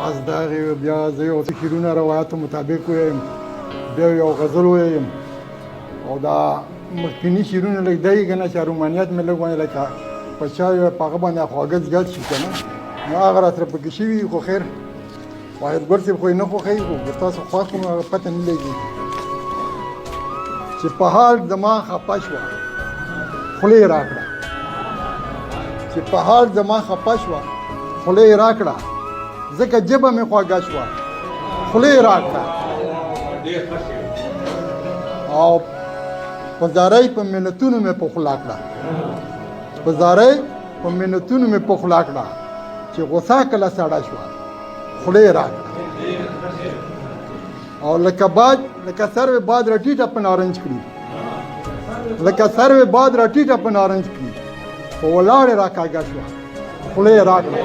پس د هغې بیا زه یو څه شعرونه روایاتو مطابق ووایم، بیا یو غزل ووایم. او دا مخکیني شعرونه لږ دی که نه چې رومانیت مې لږ باندې لکه په چا په هغه باندې خواږه زیات شي که نه، نو هغه راسره پکې شوي. خو خیر واحد ګل صاحب خو یې نه خوښوي، خو تاسو خوښ کوم هغه پته نه لګي چې په حال زما خفه شوه خوله یې راکړه، چې په حال زما خفه شوه خوله یې راکړه، ځکه ژبه مې خواږه شوه خوله یې راکړه. او په زارۍ په منتونو مې پخلا کړه، په زارۍ په منتونو مې پخلا کړه، چې غوسه کله سړه شوه خوله یې راکړه. او لکه باد لکه سروې باد راټیټه په نارنج کړي، لکه سروې باد راټیټه په نارنج کړي، په ولاړې راکاږه شوه خوله یې راکړه.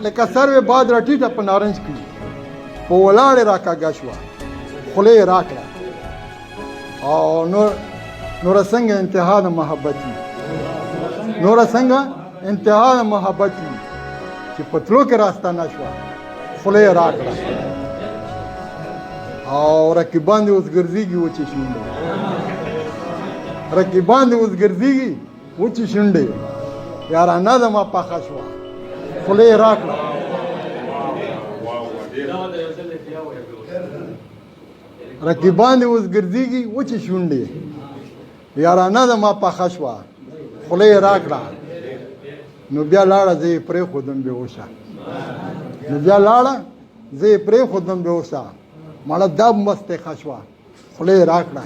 لکه سروې باد راټیټه په نارنج کړي، په ولاړې راکاږه شوه خوله یې راکړه. او نور څنګه انتها د محبت وي، نور څنګه انتها د محبت وي، چې په تلو کې راستانه شوه خوله یې راکړه. او رقیبان دې اوس ګرځېږي وچې شونډې، رقیبان دې اوس ګرځېږي وچې شونډې، یارانه زما پخه شوه خوله یې راکړه. رقیبان دې اوس ګرځېږي وچې شونډې، یارانه زما پخه شوه خوله یې راکړه. نو بیا لاړه زه یې پرېښودم بیهوشه، نو بیا لاړه زه یې پرېښودم بیهوشه، مړه دا مستې ښه شوه خوله یې راکړه.